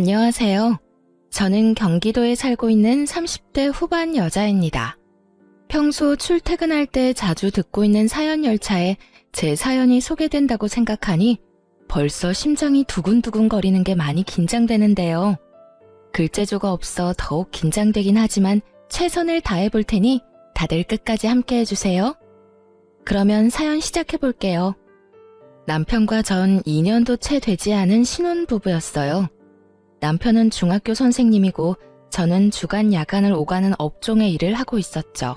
안녕하세요. 저는 경기도에 살고 있는 30대 후반 여자입니다. 평소 출퇴근할 때 자주 듣고 있는 사연 열차에 제 사연이 소개된다고 생각하니 벌써 심장이 두근두근 거리는 게 많이 긴장되는데요. 글재주가 없어 더욱 긴장되긴 하지만 최선을 다해 볼 테니 다들 끝까지 함께 해주세요. 그러면 사연 시작해 볼게요. 남편과 전 2년도 채 되지 않은 신혼부부였어요. 남편은 중학교 선생님이고 저는 주간 야간을 오가는 업종의 일을 하고 있었죠.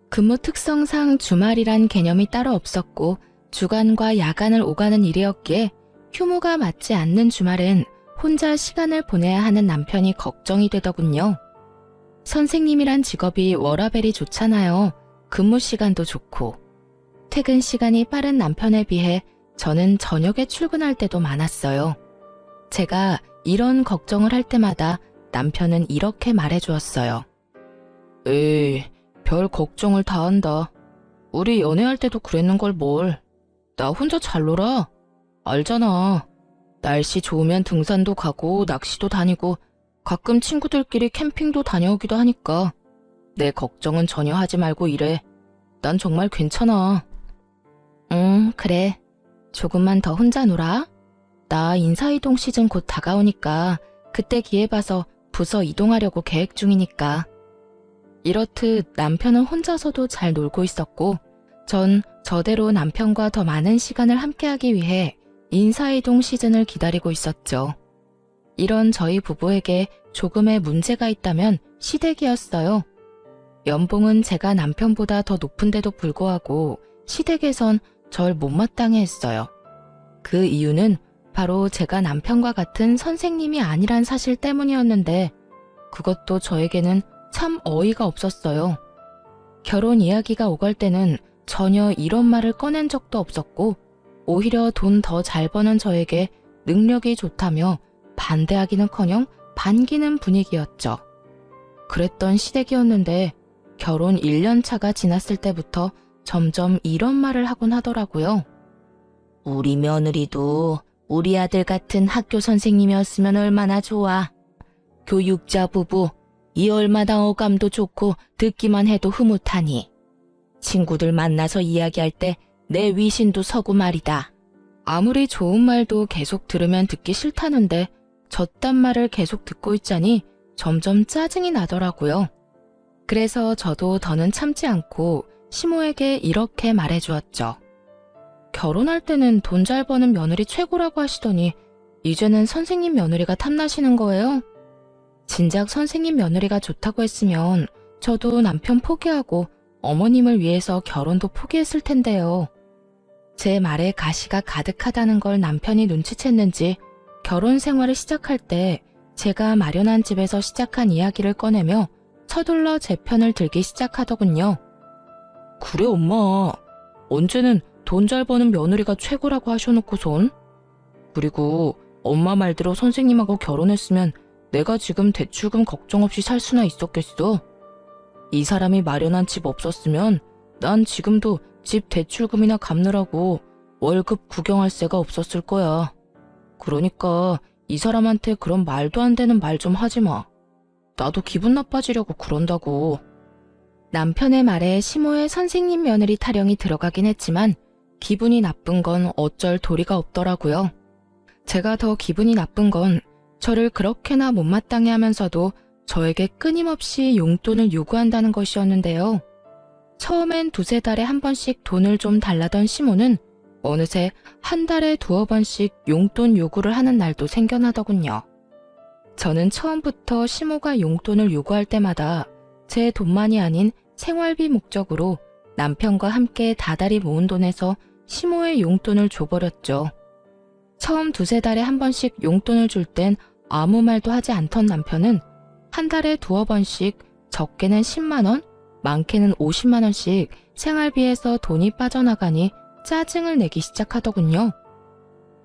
근무 특성상 주말이란 개념이 따로 없었고 주간과 야간을 오가는 일이었기에 휴무가 맞지 않는 주말엔 혼자 시간을 보내야 하는 남편이 걱정이 되더군요. 선생님이란 직업이 워라밸이 좋잖아요. 근무 시간도 좋고. 퇴근 시간이 빠른 남편에 비해 저는 저녁에 출근할 때도 많았어요. 제가 이런 걱정을 할 때마다 남편은 이렇게 말해주었어요. 에이, 별 걱정을 다 한다. 우리 연애할 때도 그랬는걸 뭘. 나 혼자 잘 놀아. 알잖아. 날씨 좋으면 등산도 가고 낚시도 다니고 가끔 친구들끼리 캠핑도 다녀오기도 하니까 내 걱정은 전혀 하지 말고 이래. 난 정말 괜찮아. 그래. 조금만 더 혼자 놀아. 나 인사이동 시즌 곧 다가오니까 그때 기회 봐서 부서 이동하려고 계획 중이니까. 이렇듯 남편은 혼자서도 잘 놀고 있었고 전 저대로 남편과 더 많은 시간을 함께하기 위해 인사이동 시즌을 기다리고 있었죠. 이런 저희 부부에게 조금의 문제가 있다면 시댁이었어요. 연봉은 제가 남편보다 더 높은데도 불구하고 시댁에선 절 못마땅해 했어요. 그 이유는 바로 제가 남편과 같은 선생님이 아니란 사실 때문이었는데 그것도 저에게는 참 어이가 없었어요. 결혼 이야기가 오갈 때는 전혀 이런 말을 꺼낸 적도 없었고 오히려 돈 더 잘 버는 저에게 능력이 좋다며 반대하기는커녕 반기는 분위기였죠. 그랬던 시댁이었는데 결혼 1년 차가 지났을 때부터 점점 이런 말을 하곤 하더라고요. 우리 며느리도 우리 아들 같은 학교 선생님이었으면 얼마나 좋아. 교육자 부부, 이 얼마나 어감도 좋고 듣기만 해도 흐뭇하니. 친구들 만나서 이야기할 때 내 위신도 서고 말이다. 아무리 좋은 말도 계속 들으면 듣기 싫다는데 저딴 말을 계속 듣고 있자니 점점 짜증이 나더라고요. 그래서 저도 더는 참지 않고 시모에게 이렇게 말해주었죠. 결혼할 때는 돈 잘 버는 며느리 최고라고 하시더니 이제는 선생님 며느리가 탐나시는 거예요? 진작 선생님 며느리가 좋다고 했으면 저도 남편 포기하고 어머님을 위해서 결혼도 포기했을 텐데요. 제 말에 가시가 가득하다는 걸 남편이 눈치챘는지 결혼 생활을 시작할 때 제가 마련한 집에서 시작한 이야기를 꺼내며 서둘러 제 편을 들기 시작하더군요. 그래 엄마, 언제는 돈 잘 버는 며느리가 최고라고 하셔놓고선. 그리고 엄마 말대로 선생님하고 결혼했으면 내가 지금 대출금 걱정 없이 살 수나 있었겠어. 이 사람이 마련한 집 없었으면 난 지금도 집 대출금이나 갚느라고 월급 구경할 새가 없었을 거야. 그러니까 이 사람한테 그런 말도 안 되는 말 좀 하지 마. 나도 기분 나빠지려고 그런다고. 남편의 말에 시모의 선생님 며느리 타령이 들어가긴 했지만 기분이 나쁜 건 어쩔 도리가 없더라고요. 제가 더 기분이 나쁜 건 저를 그렇게나 못마땅해 하면서도 저에게 끊임없이 용돈을 요구한다는 것이었는데요. 처음엔 두세 달에 한 번씩 돈을 좀 달라던 시모는 어느새 한 달에 두어 번씩 용돈 요구를 하는 날도 생겨나더군요. 저는 처음부터 시모가 용돈을 요구할 때마다 제 돈만이 아닌 생활비 목적으로 남편과 함께 다달이 모은 돈에서 시모의 용돈을 줘버렸죠. 처음 두세 달에 한 번씩 용돈을 줄 땐 아무 말도 하지 않던 남편은 한 달에 두어 번씩 적게는 10만 원, 많게는 50만 원씩 생활비에서 돈이 빠져나가니 짜증을 내기 시작하더군요.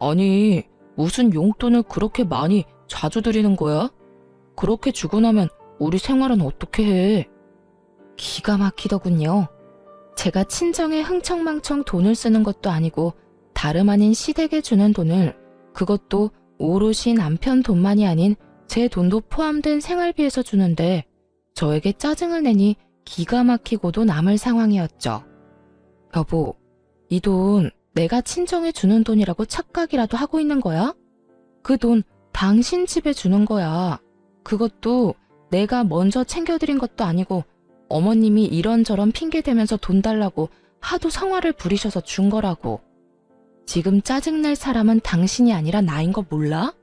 아니, 무슨 용돈을 그렇게 많이 자주 드리는 거야? 그렇게 주고 나면 우리 생활은 어떻게 해? 기가 막히더군요. 제가 친정에 흥청망청 돈을 쓰는 것도 아니고 다름 아닌 시댁에 주는 돈을, 그것도 오롯이 남편 돈만이 아닌 제 돈도 포함된 생활비에서 주는데 저에게 짜증을 내니 기가 막히고도 남을 상황이었죠. 여보, 이 돈 내가 친정에 주는 돈이라고 착각이라도 하고 있는 거야? 그 돈 당신 집에 주는 거야. 그것도 내가 먼저 챙겨드린 것도 아니고 어머님이 이런저런 핑계대면서 돈 달라고 하도 성화를 부리셔서 준 거라고. 지금 짜증낼 사람은 당신이 아니라 나인 거 몰라?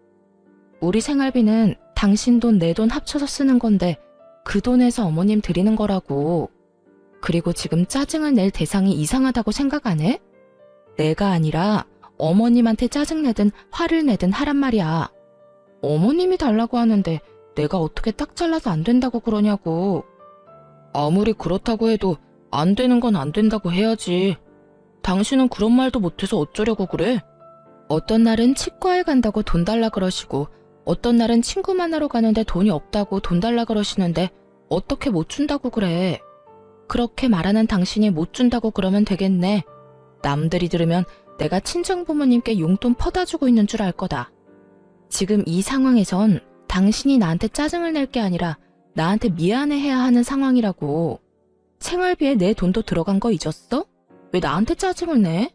우리 생활비는 당신 돈, 내 돈 합쳐서 쓰는 건데 그 돈에서 어머님 드리는 거라고. 그리고 지금 짜증을 낼 대상이 이상하다고 생각 안 해? 내가 아니라 어머님한테 짜증내든 화를 내든 하란 말이야. 어머님이 달라고 하는데 내가 어떻게 딱 잘라서 안 된다고 그러냐고. 아무리 그렇다고 해도 안 되는 건 안 된다고 해야지. 당신은 그런 말도 못해서 어쩌려고 그래? 어떤 날은 치과에 간다고 돈 달라 그러시고 어떤 날은 친구 만나러 가는데 돈이 없다고 돈 달라 그러시는데 어떻게 못 준다고 그래. 그렇게 말하는 당신이 못 준다고 그러면 되겠네. 남들이 들으면 내가 친정부모님께 용돈 퍼다 주고 있는 줄 알 거다. 지금 이 상황에선 당신이 나한테 짜증을 낼 게 아니라 나한테 미안해해야 하는 상황이라고. 생활비에 내 돈도 들어간 거 잊었어? 왜 나한테 짜증을 내?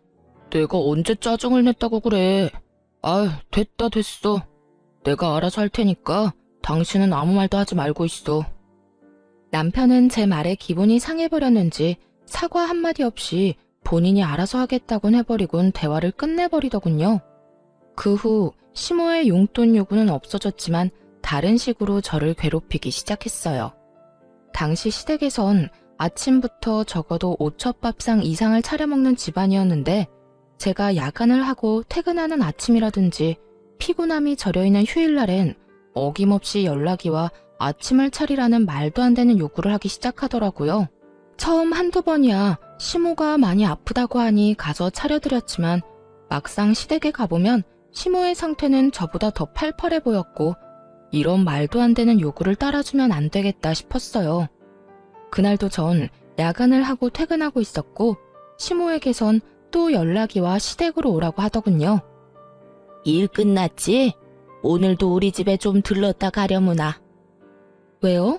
내가 언제 짜증을 냈다고 그래. 아유, 됐어. 내가 알아서 할 테니까 당신은 아무 말도 하지 말고 있어. 남편은 제 말에 기분이 상해버렸는지 사과 한마디 없이 본인이 알아서 하겠다곤 해버리곤 대화를 끝내버리더군요. 그 후 시모의 용돈 요구는 없어졌지만 다른 식으로 저를 괴롭히기 시작했어요. 당시 시댁에선 아침부터 적어도 5첩밥상 이상을 차려 먹는 집안이었는데 제가 야간을 하고 퇴근하는 아침이라든지 피곤함이 절여있는 휴일날엔 어김없이 연락이 와 아침을 차리라는 말도 안 되는 요구를 하기 시작하더라고요. 처음 한두 번이야 시모가 많이 아프다고 하니 가서 차려드렸지만 막상 시댁에 가보면 시모의 상태는 저보다 더 팔팔해 보였고 이런 말도 안 되는 요구를 따라주면 안 되겠다 싶었어요. 그날도 전 야간을 하고 퇴근하고 있었고 시모에게선 또 연락이 와 시댁으로 오라고 하더군요. 일 끝났지? 오늘도 우리 집에 좀 들렀다 가려무나. 왜요?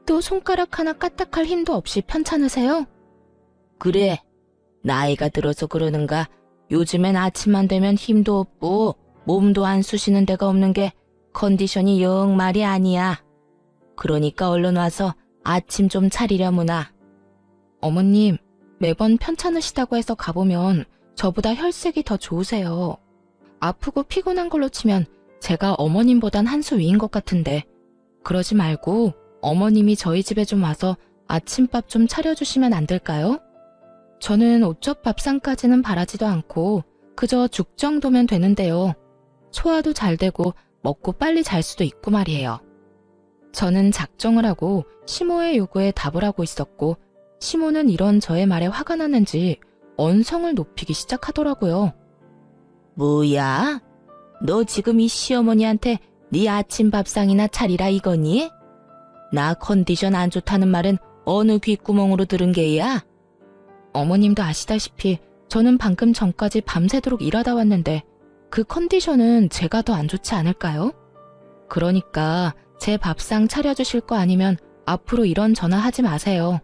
또 손가락 하나 까딱할 힘도 없이 편찮으세요? 그래, 나이가 들어서 그러는가 요즘엔 아침만 되면 힘도 없고 몸도 안 쑤시는 데가 없는 게 컨디션이 영 말이 아니야. 그러니까 얼른 와서 아침 좀 차리려무나. 어머님, 매번 편찮으시다고 해서 가보면 저보다 혈색이 더 좋으세요. 아프고 피곤한 걸로 치면 제가 어머님보단 한 수 위인 것 같은데 그러지 말고 어머님이 저희 집에 좀 와서 아침밥 좀 차려주시면 안 될까요? 저는 오첩 밥상까지는 바라지도 않고 그저 죽 정도면 되는데요. 소화도 잘 되고 먹고 빨리 잘 수도 있고 말이에요. 저는 작정을 하고 시모의 요구에 답을 하고 있었고 시모는 이런 저의 말에 화가 났는지 언성을 높이기 시작하더라고요. 뭐야? 너 지금 이 시어머니한테 네 아침 밥상이나 차리라 이거니? 나 컨디션 안 좋다는 말은 어느 귓구멍으로 들은 게야? 어머님도 아시다시피 저는 방금 전까지 밤새도록 일하다 왔는데 그 컨디션은 제가 더 안 좋지 않을까요? 그러니까 제 밥상 차려주실 거 아니면 앞으로 이런 전화 하지 마세요.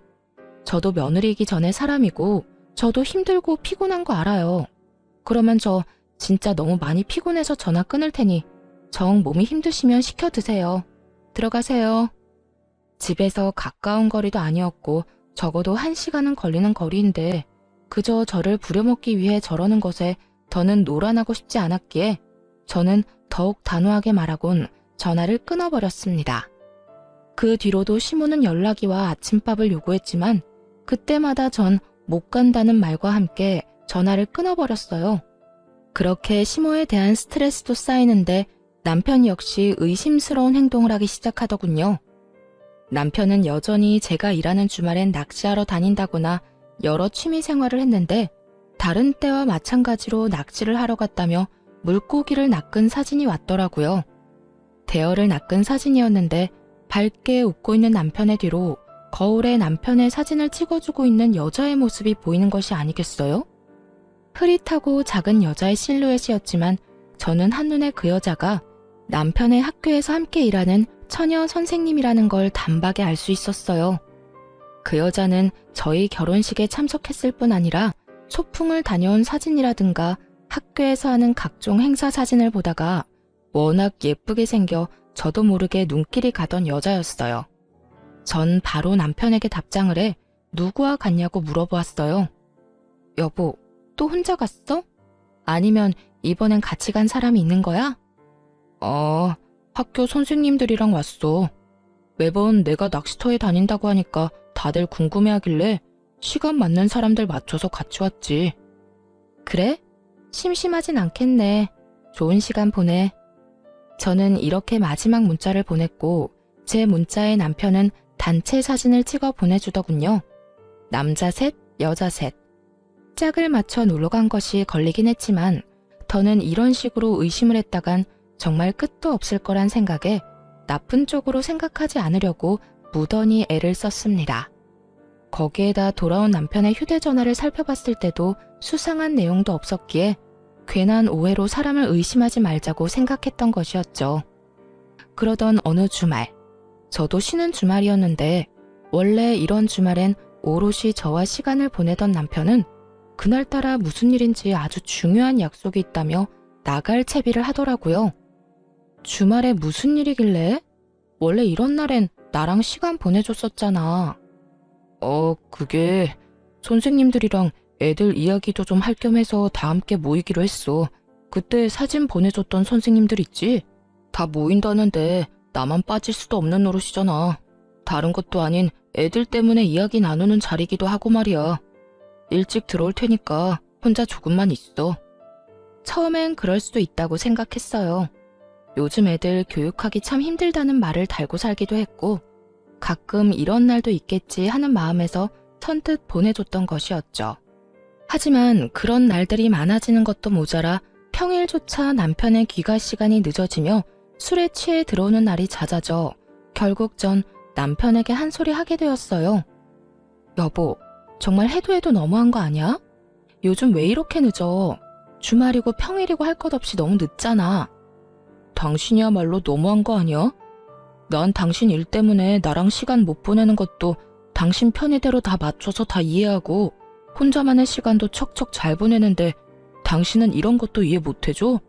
저도 며느리이기 전에 사람이고 저도 힘들고 피곤한 거 알아요. 그러면 저 진짜 너무 많이 피곤해서 전화 끊을 테니 정 몸이 힘드시면 시켜 드세요. 들어가세요. 집에서 가까운 거리도 아니었고 적어도 1시간은 걸리는 거리인데 그저 저를 부려먹기 위해 저러는 것에 더는 노란하고 싶지 않았기에 저는 더욱 단호하게 말하곤 전화를 끊어버렸습니다. 그 뒤로도 시모는 연락이 와 아침밥을 요구했지만 그때마다 전 못 간다는 말과 함께 전화를 끊어버렸어요. 그렇게 시모에 대한 스트레스도 쌓이는데 남편 역시 의심스러운 행동을 하기 시작하더군요. 남편은 여전히 제가 일하는 주말엔 낚시하러 다닌다거나 여러 취미 생활을 했는데 다른 때와 마찬가지로 낚시를 하러 갔다며 물고기를 낚은 사진이 왔더라고요. 대어를 낚은 사진이었는데 밝게 웃고 있는 남편의 뒤로 거울에 남편의 사진을 찍어주고 있는 여자의 모습이 보이는 것이 아니겠어요? 흐릿하고 작은 여자의 실루엣이었지만 저는 한눈에 그 여자가 남편의 학교에서 함께 일하는 처녀 선생님이라는 걸 단박에 알 수 있었어요. 그 여자는 저희 결혼식에 참석했을 뿐 아니라 소풍을 다녀온 사진이라든가 학교에서 하는 각종 행사 사진을 보다가 워낙 예쁘게 생겨 저도 모르게 눈길이 가던 여자였어요. 전 바로 남편에게 답장을 해 누구와 갔냐고 물어보았어요. 여보, 또 혼자 갔어? 아니면 이번엔 같이 간 사람이 있는 거야? 학교 선생님들이랑 왔어. 매번 내가 낚시터에 다닌다고 하니까 다들 궁금해하길래 시간 맞는 사람들 맞춰서 같이 왔지. 그래? 심심하진 않겠네. 좋은 시간 보내. 저는 이렇게 마지막 문자를 보냈고 제 문자에 남편은 단체 사진을 찍어 보내주더군요. 남자 셋, 여자 셋. 짝을 맞춰 놀러 간 것이 걸리긴 했지만 더는 이런 식으로 의심을 했다간 정말 끝도 없을 거란 생각에 나쁜 쪽으로 생각하지 않으려고 무던히 애를 썼습니다. 거기에다 돌아온 남편의 휴대전화를 살펴봤을 때도 수상한 내용도 없었기에 괜한 오해로 사람을 의심하지 말자고 생각했던 것이었죠. 그러던 어느 주말, 저도 쉬는 주말이었는데 원래 이런 주말엔 오롯이 저와 시간을 보내던 남편은 그날따라 무슨 일인지 아주 중요한 약속이 있다며 나갈 채비를 하더라고요. 주말에 무슨 일이길래? 원래 이런 날엔 나랑 시간 보내줬었잖아. 그게 선생님들이랑 애들 이야기도 좀 할 겸 해서 다 함께 모이기로 했어. 그때 사진 보내줬던 선생님들 있지? 다 모인다는데 나만 빠질 수도 없는 노릇이잖아. 다른 것도 아닌 애들 때문에 이야기 나누는 자리기도 하고 말이야. 일찍 들어올 테니까 혼자 조금만 있어. 처음엔 그럴 수도 있다고 생각했어요. 요즘 애들 교육하기 참 힘들다는 말을 달고 살기도 했고 가끔 이런 날도 있겠지 하는 마음에서 선뜻 보내줬던 것이었죠. 하지만 그런 날들이 많아지는 것도 모자라 평일조차 남편의 귀가 시간이 늦어지며 술에 취해 들어오는 날이 잦아져 결국 전 남편에게 한 소리 하게 되었어요. 여보, 정말 해도 너무한 거 아니야? 요즘 왜 이렇게 늦어? 주말이고 평일이고 할 것 없이 너무 늦잖아. 당신이야말로 너무한 거 아니야? 난 당신 일 때문에 나랑 시간 못 보내는 것도 당신 편의대로 다 맞춰서 다 이해하고 혼자만의 시간도 척척 잘 보내는데 당신은 이런 것도 이해 못 해줘?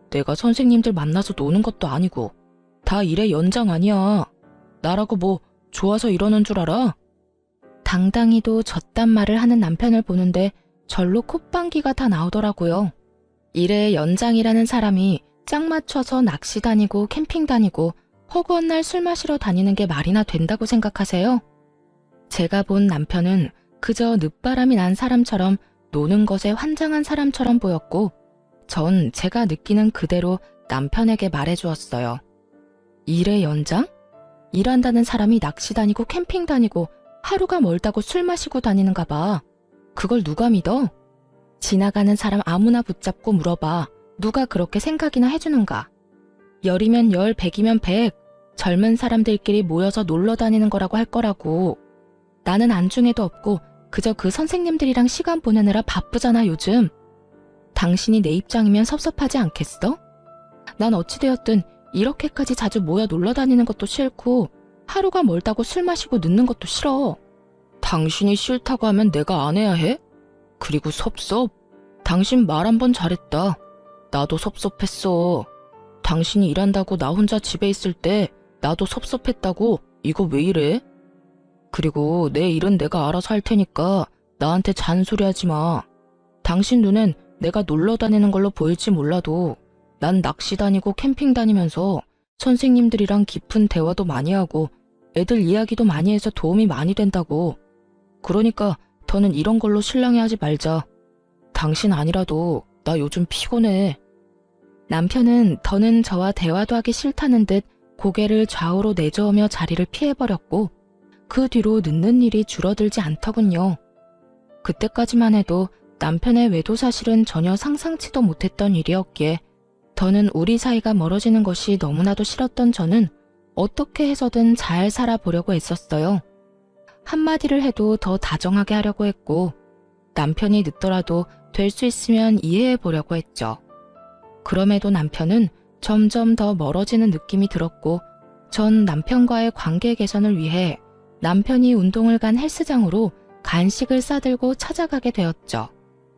내가 선생님들 만나서 노는 것도 아니고 다 일의 연장 아니야. 나라고 뭐 좋아서 이러는 줄 알아? 당당히도 저딴 말을 하는 남편을 보는데 절로 콧방귀가 다 나오더라고요. 일의 연장이라는 사람이 짝 맞춰서 낚시 다니고 캠핑 다니고 허구한 날 술 마시러 다니는 게 말이나 된다고 생각하세요? 제가 본 남편은 그저 늦바람이 난 사람처럼 노는 것에 환장한 사람처럼 보였고 전 제가 느끼는 그대로 남편에게 말해주었어요. 일의 연장? 일한다는 사람이 낚시 다니고 캠핑 다니고 하루가 멀다고 술 마시고 다니는가 봐. 그걸 누가 믿어? 지나가는 사람 아무나 붙잡고 물어봐. 누가 그렇게 생각이나 해주는가? 10이면 10, 100이면 100. 젊은 사람들끼리 모여서 놀러 다니는 거라고 할 거라고. 나는 안중에도 없고 그저 그 선생님들이랑 시간 보내느라 바쁘잖아 요즘. 당신이 내 입장이면 섭섭하지 않겠어? 난 어찌되었든 이렇게까지 자주 모여 놀러 다니는 것도 싫고 하루가 멀다고 술 마시고 늦는 것도 싫어. 당신이 싫다고 하면 내가 안 해야 해? 그리고 섭섭? 당신 말 한 번 잘했다. 나도 섭섭했어. 당신이 일한다고 나 혼자 집에 있을 때 나도 섭섭했다고. 이거 왜 이래? 그리고 내 일은 내가 알아서 할 테니까 나한테 잔소리하지 마. 당신 눈엔 내가 놀러 다니는 걸로 보일지 몰라도 난 낚시 다니고 캠핑 다니면서 선생님들이랑 깊은 대화도 많이 하고 애들 이야기도 많이 해서 도움이 많이 된다고. 그러니까 더는 이런 걸로 실랑이하지 말자. 당신 아니라도 나 요즘 피곤해. 남편은 더는 저와 대화도 하기 싫다는 듯 고개를 좌우로 내저으며 자리를 피해버렸고 그 뒤로 늦는 일이 줄어들지 않더군요. 그때까지만 해도 남편의 외도 사실은 전혀 상상치도 못했던 일이었기에 더는 우리 사이가 멀어지는 것이 너무나도 싫었던 저는 어떻게 해서든 잘 살아보려고 애썼어요. 한마디를 해도 더 다정하게 하려고 했고 남편이 늦더라도 될 수 있으면 이해해 보려고 했죠. 그럼에도 남편은 점점 더 멀어지는 느낌이 들었고 전 남편과의 관계 개선을 위해 남편이 운동을 간 헬스장으로 간식을 싸들고 찾아가게 되었죠.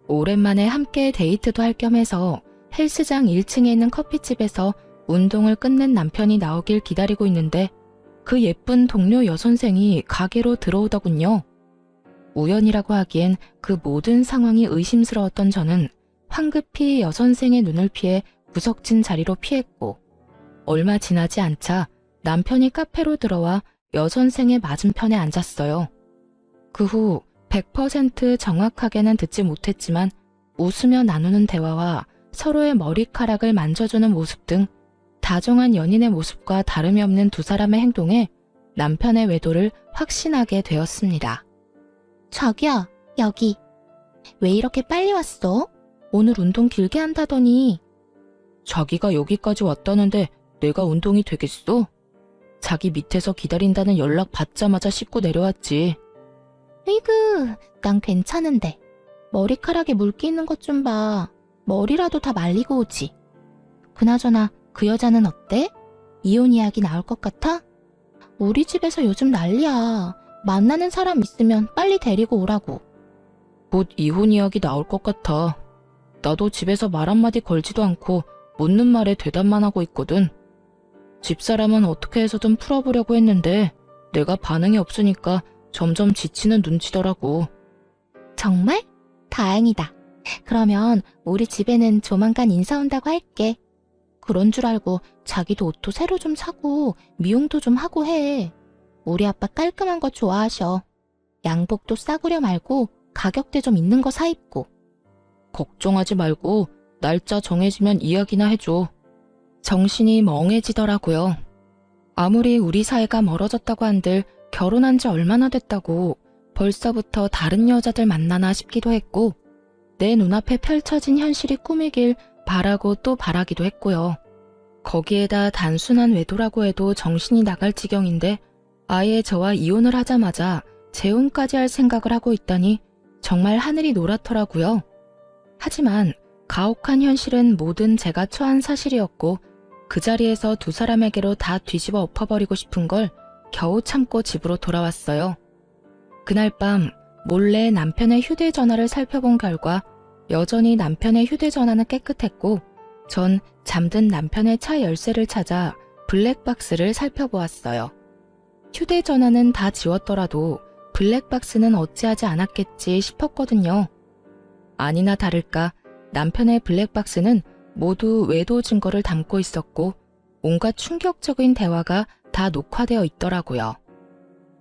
오랜만에 함께 데이트도 할 겸 해서 헬스장 1층에 있는 커피집에서 운동을 끝낸 남편이 나오길 기다리고 있는데 그 예쁜 동료 여선생이 가게로 들어오더군요. 우연이라고 하기엔 그 모든 상황이 의심스러웠던 저는 황급히 여선생의 눈을 피해 구석진 자리로 피했고 얼마 지나지 않자 남편이 카페로 들어와 여선생의 맞은편에 앉았어요. 그 후 100% 정확하게는 듣지 못했지만 웃으며 나누는 대화와 서로의 머리카락을 만져주는 모습 등 다정한 연인의 모습과 다름이 없는 두 사람의 행동에 남편의 외도를 확신하게 되었습니다. 자기야, 여기. 왜 이렇게 빨리 왔어? 오늘 운동 길게 한다더니. 자기가 여기까지 왔다는데 내가 운동이 되겠어? 자기 밑에서 기다린다는 연락 받자마자 씻고 내려왔지. 으이그, 난 괜찮은데. 머리카락에 물기 있는 것 좀 봐. 머리라도 다 말리고 오지. 그나저나 그 여자는 어때? 이혼 이야기 나올 것 같아? 우리 집에서 요즘 난리야. 만나는 사람 있으면 빨리 데리고 오라고. 곧 이혼 이야기 나올 것 같아. 나도 집에서 말 한마디 걸지도 않고 묻는 말에 대답만 하고 있거든. 집사람은 어떻게 해서든 풀어보려고 했는데 내가 반응이 없으니까 점점 지치는 눈치더라고. 정말? 다행이다. 그러면 우리 집에는 조만간 인사 온다고 할게. 그런 줄 알고 자기도 옷도 새로 좀 사고 미용도 좀 하고 해. 우리 아빠 깔끔한 거 좋아하셔. 양복도 싸구려 말고 가격대 좀 있는 거 사 입고. 걱정하지 말고 날짜 정해지면 이야기나 해줘. 정신이 멍해지더라고요. 아무리 우리 사이가 멀어졌다고 한들 결혼한 지 얼마나 됐다고 벌써부터 다른 여자들 만나나 싶기도 했고 내 눈앞에 펼쳐진 현실이 꿈이길 바라고 또 바라기도 했고요. 거기에다 단순한 외도라고 해도 정신이 나갈 지경인데 아예 저와 이혼을 하자마자 재혼까지 할 생각을 하고 있다니 정말 하늘이 노랗더라고요. 하지만 가혹한 현실은 모든 제가 처한 사실이었고 그 자리에서 두 사람에게로 다 뒤집어 엎어버리고 싶은 걸 겨우 참고 집으로 돌아왔어요. 그날 밤 몰래 남편의 휴대전화를 살펴본 결과 여전히 남편의 휴대전화는 깨끗했고 전 잠든 남편의 차 열쇠를 찾아 블랙박스를 살펴보았어요. 휴대전화는 다 지웠더라도 블랙박스는 어찌하지 않았겠지 싶었거든요. 아니나 다를까 남편의 블랙박스는 모두 외도 증거를 담고 있었고 온갖 충격적인 대화가 다 녹화되어 있더라고요.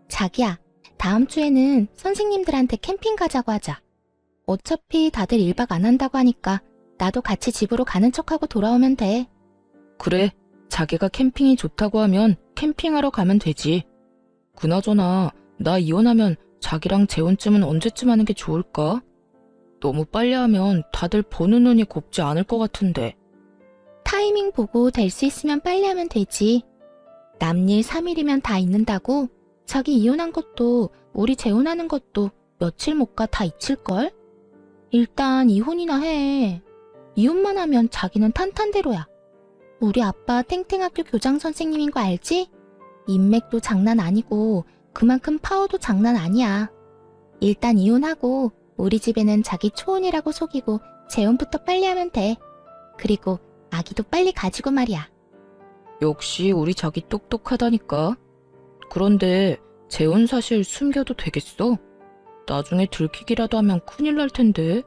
자기야, 다음 주에는 선생님들한테 캠핑 가자고 하자. 어차피 다들 1박 안 한다고 하니까 나도 같이 집으로 가는 척하고 돌아오면 돼. 그래, 자기가 캠핑이 좋다고 하면 캠핑하러 가면 되지. 그나저나 나 이혼하면 자기랑 재혼쯤은 언제쯤 하는 게 좋을까? 너무 빨리 하면 다들 보는 눈이 곱지 않을 것 같은데. 타이밍 보고 될 수 있으면 빨리 하면 되지. 남일 3일이면 다 잊는다고? 자기 이혼한 것도 우리 재혼하는 것도 며칠 못 가 다 잊힐걸? 일단 이혼이나 해. 이혼만 하면 자기는 탄탄대로야. 우리 아빠 탱탱학교 교장 선생님인 거 알지? 인맥도 장난 아니고 그만큼 파워도 장난 아니야. 일단 이혼하고 우리 집에는 자기 초혼이라고 속이고 재혼부터 빨리 하면 돼. 그리고 아기도 빨리 가지고 말이야. 역시 우리 자기 똑똑하다니까. 그런데 재혼 사실 숨겨도 되겠어? 나중에 들키기라도 하면 큰일 날 텐데.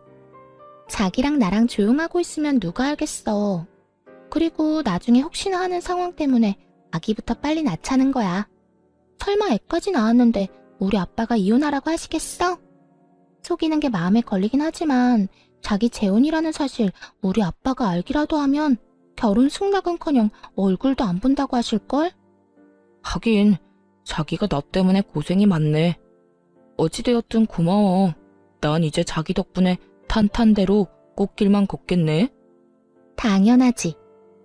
자기랑 나랑 조용하고 있으면 누가 알겠어. 그리고 나중에 혹시나 하는 상황 때문에 아기부터 빨리 낳자는 거야. 설마 애까지 낳았는데 우리 아빠가 이혼하라고 하시겠어? 속이는 게 마음에 걸리긴 하지만 자기 재혼이라는 사실 우리 아빠가 알기라도 하면 결혼 승낙은커녕 얼굴도 안 본다고 하실걸? 하긴 자기가 나 때문에 고생이 많네. 어찌되었든 고마워. 난 이제 자기 덕분에 탄탄대로 꽃길만 걷겠네. 당연하지.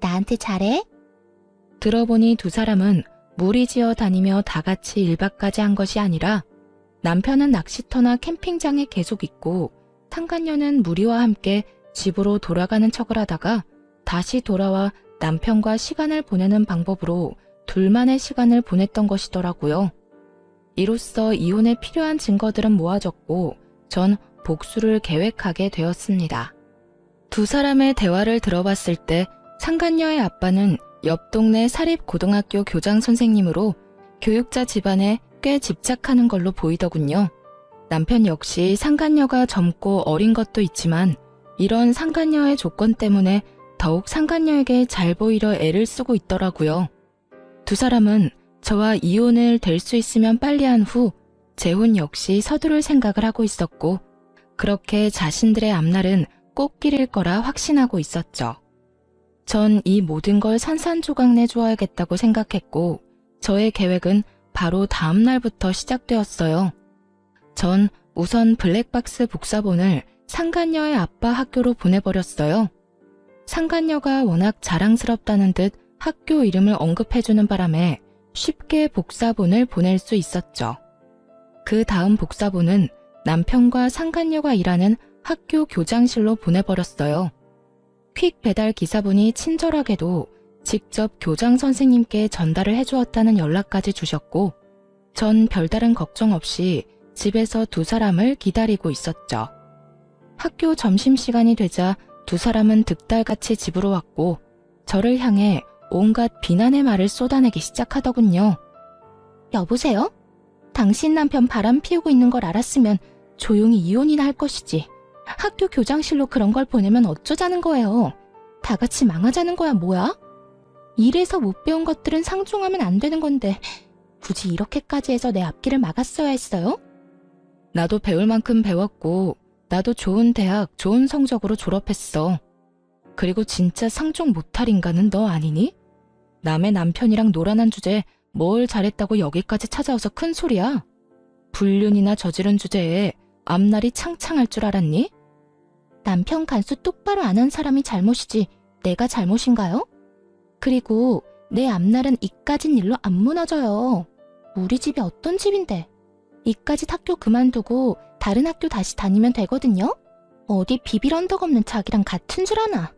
나한테 잘해? 들어보니 두 사람은 무리지어 다니며 다 같이 1박까지 한 것이 아니라 남편은 낚시터나 캠핑장에 계속 있고 상간녀는 무리와 함께 집으로 돌아가는 척을 하다가 다시 돌아와 남편과 시간을 보내는 방법으로 둘만의 시간을 보냈던 것이더라고요. 이로써 이혼에 필요한 증거들은 모아졌고 전 복수를 계획하게 되었습니다. 두 사람의 대화를 들어봤을 때 상간녀의 아빠는 옆 동네 사립고등학교 교장 선생님으로 교육자 집안에 꽤 집착하는 걸로 보이더군요. 남편 역시 상간녀가 젊고 어린 것도 있지만 이런 상간녀의 조건 때문에 더욱 상간녀에게 잘 보이려 애를 쓰고 있더라고요. 두 사람은 저와 이혼을 될 수 있으면 빨리 한 후 재혼 역시 서두를 생각을 하고 있었고 그렇게 자신들의 앞날은 꽃길일 거라 확신하고 있었죠. 전 이 모든 걸 산산조각 내주어야겠다고 생각했고 저의 계획은 바로 다음 날부터 시작되었어요. 전 우선 블랙박스 복사본을 상간녀의 아빠 학교로 보내버렸어요. 상간녀가 워낙 자랑스럽다는 듯 학교 이름을 언급해주는 바람에 쉽게 복사본을 보낼 수 있었죠. 그 다음 복사본은 남편과 상간녀가 일하는 학교 교장실로 보내버렸어요. 퀵 배달 기사분이 친절하게도 직접 교장 선생님께 전달을 해주었다는 연락까지 주셨고 전 별다른 걱정 없이 집에서 두 사람을 기다리고 있었죠. 학교 점심시간이 되자 두 사람은 득달같이 집으로 왔고 저를 향해 온갖 비난의 말을 쏟아내기 시작하더군요. 여보세요? 당신 남편 바람 피우고 있는 걸 알았으면 조용히 이혼이나 할 것이지. 학교 교장실로 그런 걸 보내면 어쩌자는 거예요. 다 같이 망하자는 거야 뭐야? 일에서 못 배운 것들은 상종하면 안 되는 건데 굳이 이렇게까지 해서 내 앞길을 막았어야 했어요? 나도 배울 만큼 배웠고 나도 좋은 대학, 좋은 성적으로 졸업했어. 그리고 진짜 상종 못할 인간은 너 아니니? 남의 남편이랑 노란한 주제에 뭘 잘했다고 여기까지 찾아와서 큰 소리야? 불륜이나 저지른 주제에 앞날이 창창할 줄 알았니? 남편 간수 똑바로 안 한 사람이 잘못이지 내가 잘못인가요? 그리고 내 앞날은 이까진 일로 안 무너져요. 우리 집이 어떤 집인데. 이까짓 학교 그만두고 다른 학교 다시 다니면 되거든요? 어디 비빌 언덕 없는 자기랑 같은 줄 아나?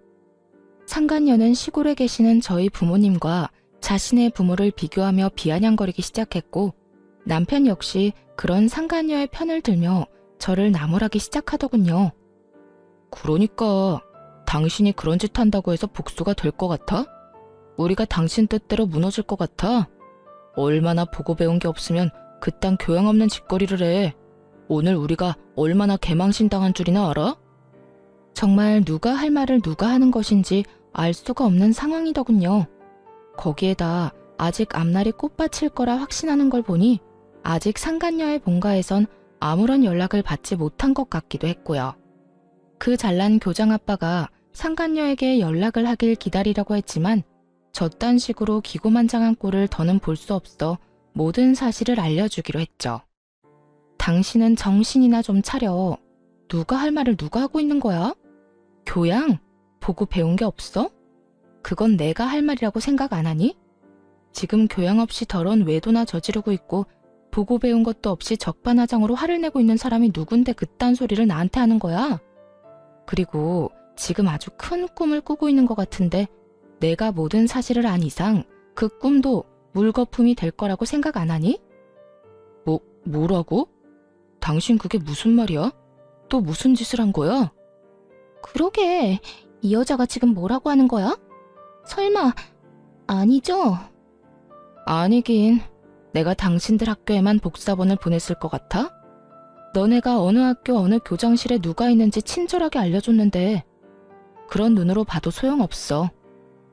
상간녀는 시골에 계시는 저희 부모님과 자신의 부모를 비교하며 비아냥거리기 시작했고 남편 역시 그런 상간녀의 편을 들며 저를 나무라기 시작하더군요. 그러니까 당신이 그런 짓 한다고 해서 복수가 될 것 같아? 우리가 당신 뜻대로 무너질 것 같아? 얼마나 보고 배운 게 없으면 그딴 교양 없는 짓거리를 해. 오늘 우리가 얼마나 개망신당한 줄이나 알아? 정말 누가 할 말을 누가 하는 것인지 알 수가 없는 상황이더군요. 거기에다 아직 앞날이 꽃밭일 거라 확신하는 걸 보니 아직 상간녀의 본가에선 아무런 연락을 받지 못한 것 같기도 했고요. 그 잘난 교장 아빠가 상간녀에게 연락을 하길 기다리려고 했지만 저딴 식으로 기고만장한 꼴을 더는 볼 수 없어 모든 사실을 알려주기로 했죠. 당신은 정신이나 좀 차려. 누가 할 말을 누가 하고 있는 거야? 교양? 보고 배운 게 없어? 그건 내가 할 말이라고 생각 안 하니? 지금 교양 없이 더러운 외도나 저지르고 있고 보고 배운 것도 없이 적반하장으로 화를 내고 있는 사람이 누군데 그딴 소리를 나한테 하는 거야? 그리고 지금 아주 큰 꿈을 꾸고 있는 것 같은데 내가 모든 사실을 안 이상 그 꿈도 물거품이 될 거라고 생각 안 하니? 뭐라고? 당신 그게 무슨 말이야? 또 무슨 짓을 한 거야? 그러게, 이 여자가 지금 뭐라고 하는 거야? 설마, 아니죠? 아니긴, 내가 당신들 학교에만 복사본을 보냈을 것 같아? 너네가 어느 학교 어느 교장실에 누가 있는지 친절하게 알려줬는데 그런 눈으로 봐도 소용없어.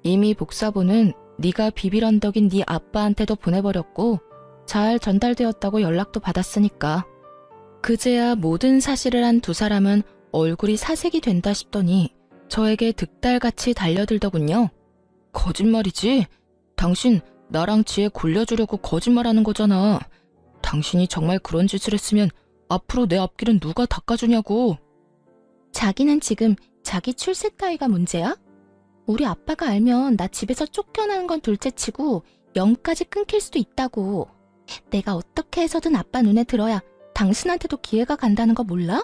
이미 복사본은 네가 비빌 언덕인 네 아빠한테도 보내버렸고 잘 전달되었다고 연락도 받았으니까. 그제야 모든 사실을 한 두 사람은 얼굴이 사색이 된다 싶더니 저에게 득달같이 달려들더군요. 거짓말이지? 당신 나랑 지혜 골려주려고 거짓말하는 거잖아. 당신이 정말 그런 짓을 했으면 앞으로 내 앞길은 누가 닦아주냐고. 자기는 지금 자기 출세 따위가 문제야? 우리 아빠가 알면 나 집에서 쫓겨나는 건 둘째치고 영까지 끊길 수도 있다고. 내가 어떻게 해서든 아빠 눈에 들어야 당신한테도 기회가 간다는 거 몰라?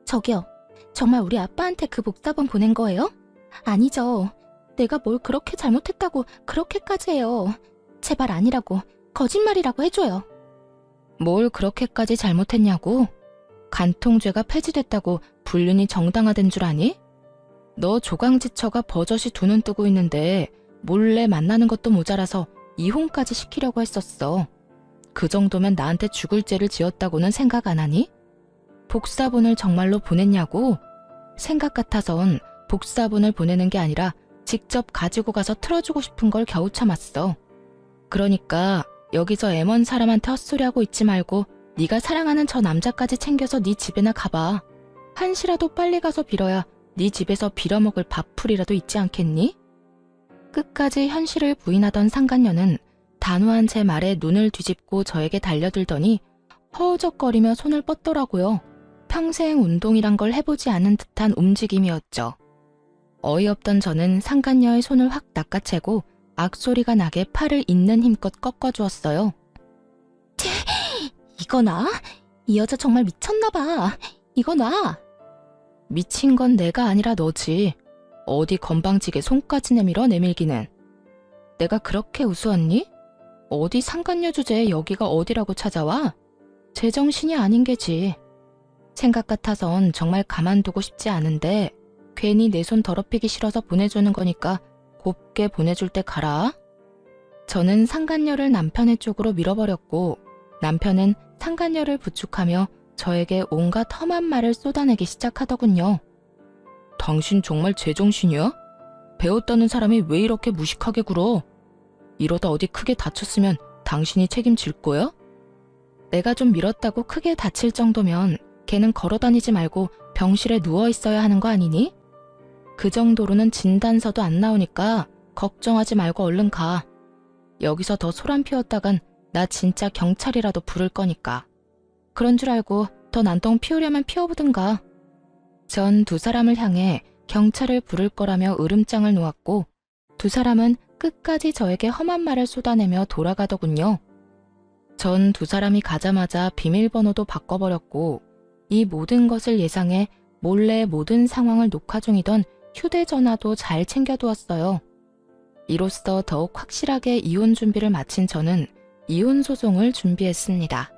저기요, 정말 우리 아빠한테 그 복사본 보낸 거예요? 아니죠. 내가 뭘 그렇게 잘못했다고 그렇게까지 해요. 제발 아니라고, 거짓말이라고 해줘요. 뭘 그렇게까지 잘못했냐고? 간통죄가 폐지됐다고 불륜이 정당화된 줄 아니? 너 조강지처가 버젓이 두 눈 뜨고 있는데 몰래 만나는 것도 모자라서 이혼까지 시키려고 했었어. 그 정도면 나한테 죽을 죄를 지었다고는 생각 안 하니? 복사본을 정말로 보냈냐고? 생각 같아선 복사본을 보내는 게 아니라 직접 가지고 가서 틀어주고 싶은 걸 겨우 참았어. 그러니까 여기서 애먼 사람한테 헛소리하고 있지 말고 네가 사랑하는 저 남자까지 챙겨서 네 집에나 가봐. 한시라도 빨리 가서 빌어야 네 집에서 빌어먹을 밥풀이라도 있지 않겠니? 끝까지 현실을 부인하던 상간녀는 단호한 제 말에 눈을 뒤집고 저에게 달려들더니 허우적거리며 손을 뻗더라고요. 평생 운동이란 걸 해보지 않은 듯한 움직임이었죠. 어이없던 저는 상간녀의 손을 확 낚아채고 악소리가 나게 팔을 있는 힘껏 꺾어주었어요. 이거 놔? 이 여자 정말 미쳤나봐. 이거 놔. 미친 건 내가 아니라 너지. 어디 건방지게 손까지 내밀어 내밀기는. 내가 그렇게 우스웠니? 어디 상간녀 주제에 여기가 어디라고 찾아와? 제정신이 아닌 게지. 생각 같아선 정말 가만두고 싶지 않은데 괜히 내 손 더럽히기 싫어서 보내주는 거니까 곱게 보내줄 때 가라. 저는 상간녀를 남편의 쪽으로 밀어버렸고 남편은 상간녀를 부축하며 저에게 온갖 험한 말을 쏟아내기 시작하더군요. 당신 정말 제정신이야? 배웠다는 사람이 왜 이렇게 무식하게 굴어? 이러다 어디 크게 다쳤으면 당신이 책임질 거야? 내가 좀 밀었다고 크게 다칠 정도면 걔는 걸어다니지 말고 병실에 누워있어야 하는 거 아니니? 그 정도로는 진단서도 안 나오니까 걱정하지 말고 얼른 가. 여기서 더 소란 피웠다간 나 진짜 경찰이라도 부를 거니까. 그런 줄 알고 더 난동 피우려면 피워보든가. 전 두 사람을 향해 경찰을 부를 거라며 으름장을 놓았고 두 사람은 끝까지 저에게 험한 말을 쏟아내며 돌아가더군요. 전 두 사람이 가자마자 비밀번호도 바꿔버렸고 이 모든 것을 예상해 몰래 모든 상황을 녹화 중이던 휴대전화도 잘 챙겨두었어요. 이로써 더욱 확실하게 이혼 준비를 마친 저는 이혼 소송을 준비했습니다.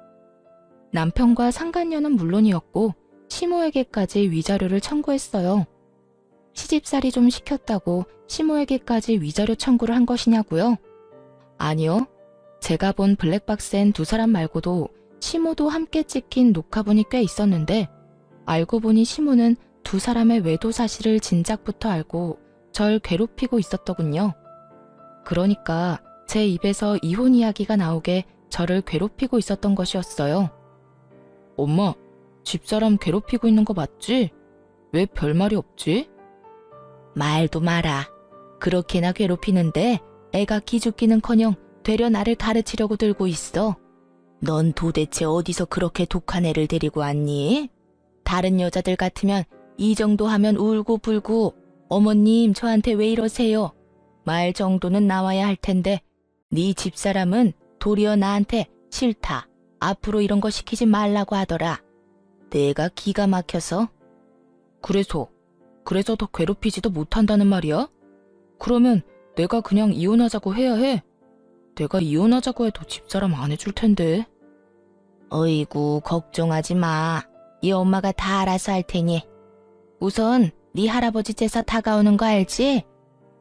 남편과 상간녀는 물론이었고 시모에게까지 위자료를 청구했어요. 시집살이 좀 시켰다고 시모에게까지 위자료 청구를 한 것이냐고요? 아니요. 제가 본 블랙박스엔 두 사람 말고도 시모도 함께 찍힌 녹화본이 꽤 있었는데 알고 보니 시모는 두 사람의 외도 사실을 진작부터 알고 절 괴롭히고 있었더군요. 그러니까 제 입에서 이혼 이야기가 나오게 저를 괴롭히고 있었던 것이었어요. 엄마, 집사람 괴롭히고 있는 거 맞지? 왜 별말이 없지? 말도 마라. 그렇게나 괴롭히는데 애가 기죽기는커녕 되려 나를 가르치려고 들고 있어. 넌 도대체 어디서 그렇게 독한 애를 데리고 왔니? 다른 여자들 같으면 이 정도 하면 울고불고 어머님 저한테 왜 이러세요? 말 정도는 나와야 할 텐데 네 집사람은 도리어 나한테 싫다. 앞으로 이런 거 시키지 말라고 하더라. 내가 기가 막혀서. 그래서 더 괴롭히지도 못한다는 말이야? 그러면 내가 그냥 이혼하자고 해야 해? 내가 이혼하자고 해도 집사람 안 해줄 텐데. 어이구 걱정하지 마. 이 엄마가 다 알아서 할 테니. 우선 네 할아버지 제사 다가오는 거 알지?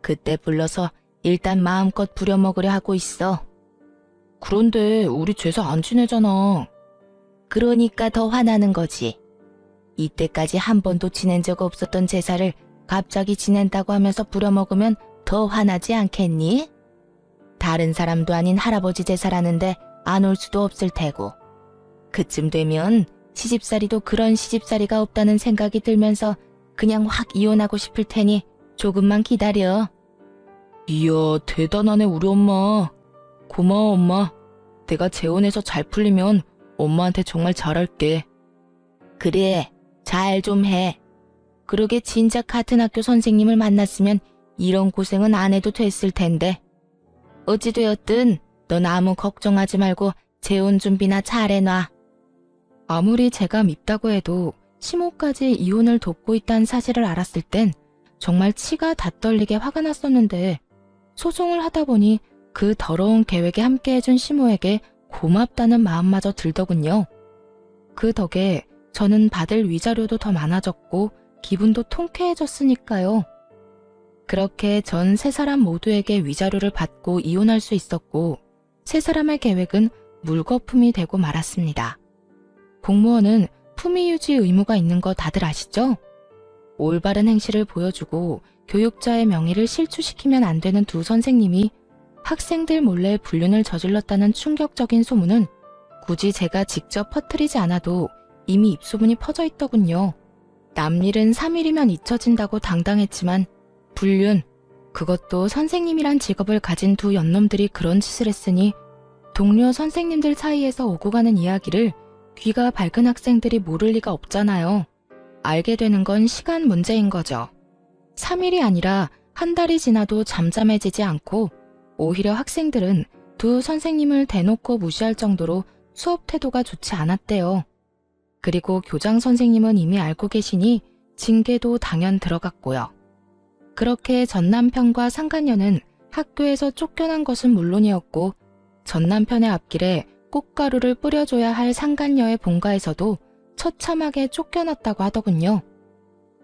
그때 불러서 일단 마음껏 부려먹으려 하고 있어. 그런데 우리 제사 안 지내잖아. 그러니까 더 화나는 거지. 이때까지 한 번도 지낸 적 없었던 제사를 갑자기 지낸다고 하면서 부려먹으면 더 화나지 않겠니? 다른 사람도 아닌 할아버지 제사라는데 안 올 수도 없을 테고. 그쯤 되면 시집살이도 그런 시집살이가 없다는 생각이 들면서 그냥 확 이혼하고 싶을 테니 조금만 기다려. 이야, 대단하네 우리 엄마. 고마워 엄마. 내가 재혼해서 잘 풀리면 엄마한테 정말 잘할게. 그래, 잘 좀 해. 그러게 진작 같은 학교 선생님을 만났으면 이런 고생은 안 해도 됐을 텐데. 어찌되었든 넌 아무 걱정하지 말고 재혼 준비나 잘 해놔. 아무리 제가 밉다고 해도 시모까지 이혼을 돕고 있다는 사실을 알았을 땐 정말 치가 다 떨리게 화가 났었는데 소송을 하다 보니 그 더러운 계획에 함께해준 시모에게 고맙다는 마음마저 들더군요. 그 덕에 저는 받을 위자료도 더 많아졌고 기분도 통쾌해졌으니까요. 그렇게 전 세 사람 모두에게 위자료를 받고 이혼할 수 있었고 세 사람의 계획은 물거품이 되고 말았습니다. 공무원은 품위 유지 의무가 있는 거 다들 아시죠? 올바른 행실을 보여주고 교육자의 명예를 실추시키면 안 되는 두 선생님이 학생들 몰래 불륜을 저질렀다는 충격적인 소문은 굳이 제가 직접 퍼뜨리지 않아도 이미 입소문이 퍼져 있더군요. 남일은 3일이면 잊혀진다고 당당했지만 불륜, 그것도 선생님이란 직업을 가진 두 연놈들이 그런 짓을 했으니 동료 선생님들 사이에서 오고 가는 이야기를 귀가 밝은 학생들이 모를 리가 없잖아요. 알게 되는 건 시간 문제인 거죠. 3일이 아니라 한 달이 지나도 잠잠해지지 않고 오히려 학생들은 두 선생님을 대놓고 무시할 정도로 수업 태도가 좋지 않았대요. 그리고 교장 선생님은 이미 알고 계시니 징계도 당연 들어갔고요. 그렇게 전 남편과 상간녀는 학교에서 쫓겨난 것은 물론이었고 전 남편의 앞길에 꽃가루를 뿌려줘야 할 상간녀의 본가에서도 처참하게 쫓겨났다고 하더군요.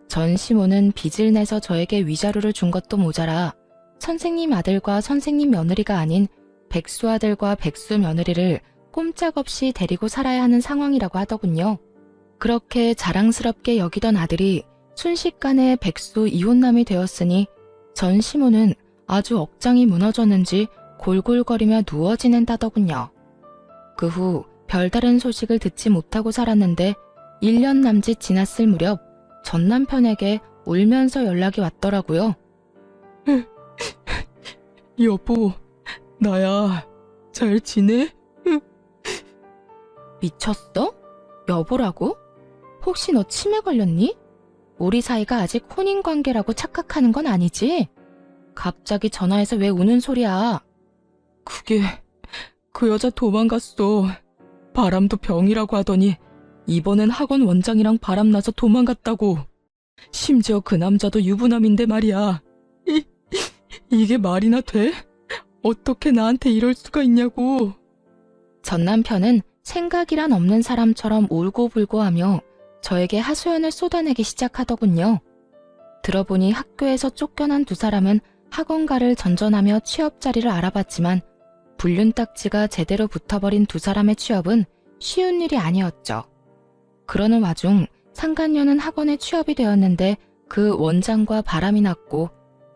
전 시모는 빚을 내서 저에게 위자료를 준 것도 모자라 선생님 아들과 선생님 며느리가 아닌 백수 아들과 백수 며느리를 꼼짝없이 데리고 살아야 하는 상황이라고 하더군요. 그렇게 자랑스럽게 여기던 아들이 순식간에 백수 이혼남이 되었으니 전 시모는 아주 억장이 무너졌는지 골골거리며 누워 지낸다더군요. 그 후 별다른 소식을 듣지 못하고 살았는데 1년 남짓 지났을 무렵 전 남편에게 울면서 연락이 왔더라고요. 여보, 나야. 잘 지내? 미쳤어? 여보라고? 혹시 너 치매 걸렸니? 우리 사이가 아직 혼인관계라고 착각하는 건 아니지? 갑자기 전화해서 왜 우는 소리야? 그게 그 여자 도망갔어. 바람도 병이라고 하더니 이번엔 학원 원장이랑 바람나서 도망갔다고. 심지어 그 남자도 유부남인데 말이야. 이게 말이나 돼? 어떻게 나한테 이럴 수가 있냐고. 전 남편은 생각이란 없는 사람처럼 울고불고하며 저에게 하소연을 쏟아내기 시작하더군요. 들어보니 학교에서 쫓겨난 두 사람은 학원가를 전전하며 취업 자리를 알아봤지만 불륜 딱지가 제대로 붙어버린 두 사람의 취업은 쉬운 일이 아니었죠. 그러는 와중 상간녀는 학원에 취업이 되었는데 그 원장과 바람이 났고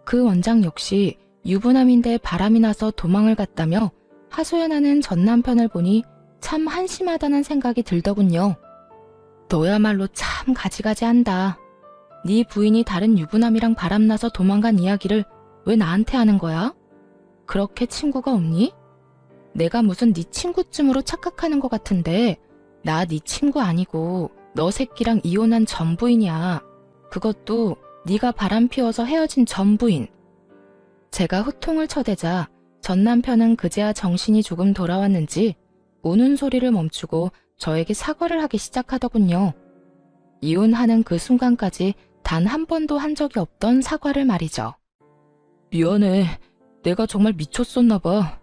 그 원장 역시 유부남인데 바람이 나서 도망을 갔다며 하소연하는 전 남편을 보니 참 한심하다는 생각이 들더군요. 너야말로 참 가지가지한다. 네 부인이 다른 유부남이랑 바람나서 도망간 이야기를 왜 나한테 하는 거야? 그렇게 친구가 없니? 내가 무슨 네 친구쯤으로 착각하는 것 같은데 나 네 친구 아니고 너 새끼랑 이혼한 전 부인이야. 그것도 네가 바람 피워서 헤어진 전 부인. 제가 호통을 쳐대자 전 남편은 그제야 정신이 조금 돌아왔는지 우는 소리를 멈추고 저에게 사과를 하기 시작하더군요. 이혼하는 그 순간까지 단 한 번도 한 적이 없던 사과를 말이죠. 미안해. 내가 정말 미쳤었나 봐.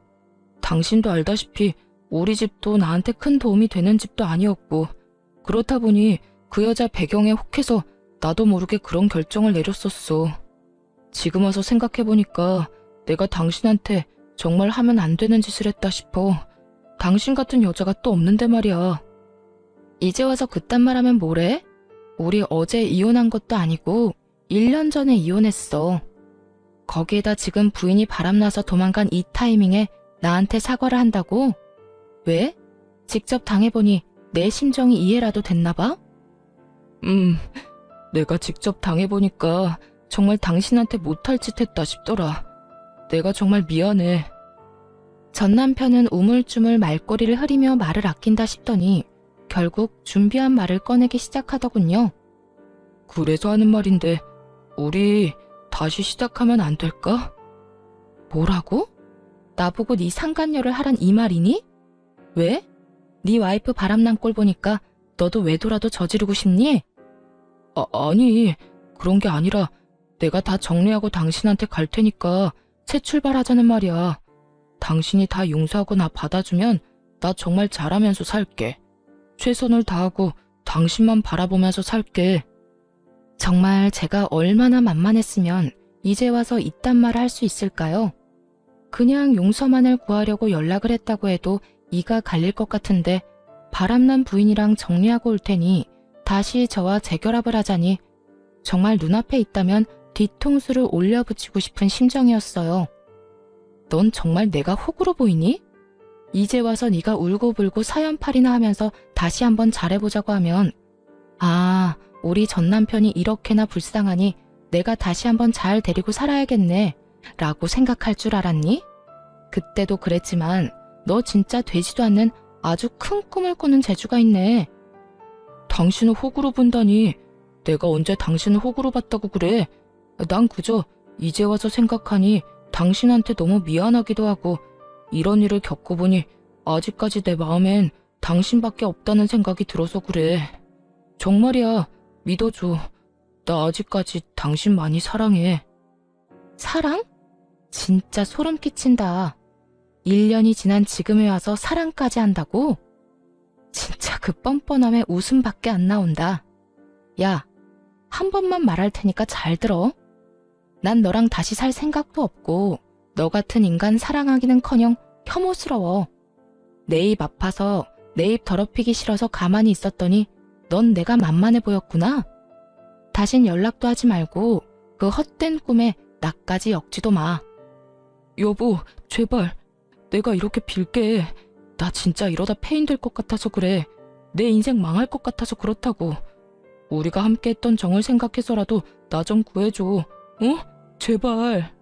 당신도 알다시피 우리 집도 나한테 큰 도움이 되는 집도 아니었고 그렇다 보니 그 여자 배경에 혹해서 나도 모르게 그런 결정을 내렸었어. 지금 와서 생각해보니까 내가 당신한테 정말 하면 안 되는 짓을 했다 싶어. 당신 같은 여자가 또 없는데 말이야. 이제 와서 그딴 말 하면 뭐래? 우리 어제 이혼한 것도 아니고 1년 전에 이혼했어. 거기에다 지금 부인이 바람나서 도망간 이 타이밍에 나한테 사과를 한다고? 왜? 직접 당해보니 내 심정이 이해라도 됐나 봐? 내가 직접 당해보니까 정말 당신한테 못할 짓 했다 싶더라. 내가 정말 미안해. 전 남편은 우물쭈물 말꼬리를 흐리며 말을 아낀다 싶더니 결국 준비한 말을 꺼내기 시작하더군요. 그래서 하는 말인데 우리 다시 시작하면 안 될까? 뭐라고? 나보고 네 상간녀를 하란 이 말이니? 왜? 네 와이프 바람난 꼴 보니까 너도 외도라도 저지르고 싶니? 아니, 그런 게 아니라 내가 다 정리하고 당신한테 갈 테니까 새 출발하자는 말이야. 당신이 다 용서하고 나 받아주면 나 정말 잘하면서 살게. 최선을 다하고 당신만 바라보면서 살게. 정말 제가 얼마나 만만했으면 이제 와서 이딴 말을 할 수 있을까요? 그냥 용서만을 구하려고 연락을 했다고 해도 이가 갈릴 것 같은데 바람난 부인이랑 정리하고 올 테니 다시 저와 재결합을 하자니 정말 눈앞에 있다면 뒤통수를 올려붙이고 싶은 심정이었어요. 넌 정말 내가 호구로 보이니? 이제 와서 네가 울고불고 사연팔이나 하면서 다시 한번 잘해보자고 하면 아, 우리 전 남편이 이렇게나 불쌍하니 내가 다시 한번 잘 데리고 살아야겠네 라고 생각할 줄 알았니? 그때도 그랬지만 너 진짜 되지도 않는 아주 큰 꿈을 꾸는 재주가 있네. 당신을 호구로 본다니. 내가 언제 당신을 호구로 봤다고 그래. 난 그저 이제 와서 생각하니 당신한테 너무 미안하기도 하고 이런 일을 겪어보니 아직까지 내 마음엔 당신밖에 없다는 생각이 들어서 그래. 정말이야. 믿어줘. 나 아직까지 당신 많이 사랑해. 사랑? 진짜 소름 끼친다. 1년이 지난 지금에 와서 사랑까지 한다고? 진짜 그 뻔뻔함에 웃음밖에 안 나온다. 야, 한 번만 말할 테니까 잘 들어. 난 너랑 다시 살 생각도 없고 너 같은 인간 사랑하기는커녕 혐오스러워. 내 입 아파서 내 입 더럽히기 싫어서 가만히 있었더니 넌 내가 만만해 보였구나. 다신 연락도 하지 말고 그 헛된 꿈에 나까지 엮지도 마. 여보, 제발. 내가 이렇게 빌게. 나 진짜 이러다 폐인 될 것 같아서 그래. 내 인생 망할 것 같아서 그렇다고. 우리가 함께 했던 정을 생각해서라도 나 좀 구해줘. 응? 제발.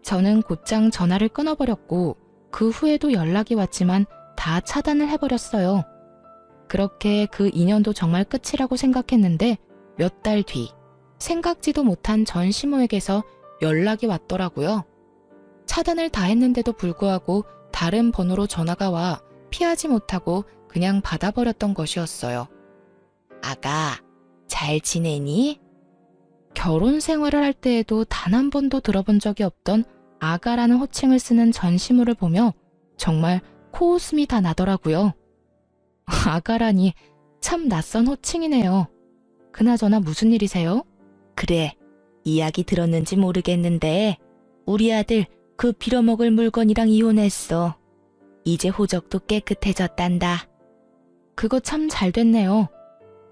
저는 곧장 전화를 끊어버렸고 그 후에도 연락이 왔지만 다 차단을 해버렸어요. 그렇게 그 인연도 정말 끝이라고 생각했는데 몇 달 뒤 생각지도 못한 전 시모에게서 연락이 왔더라고요. 차단을 다 했는데도 불구하고 다른 번호로 전화가 와 피하지 못하고 그냥 받아버렸던 것이었어요. 아가, 잘 지내니? 결혼 생활을 할 때에도 단 한 번도 들어본 적이 없던 아가라는 호칭을 쓰는 전시물을 보며 정말 코웃음이 다 나더라고요. 아가라니 참 낯선 호칭이네요. 그나저나 무슨 일이세요? 그래, 이야기 들었는지 모르겠는데 우리 아들 그 빌어먹을 물건이랑 이혼했어. 이제 호적도 깨끗해졌단다. 그거 참 잘 됐네요.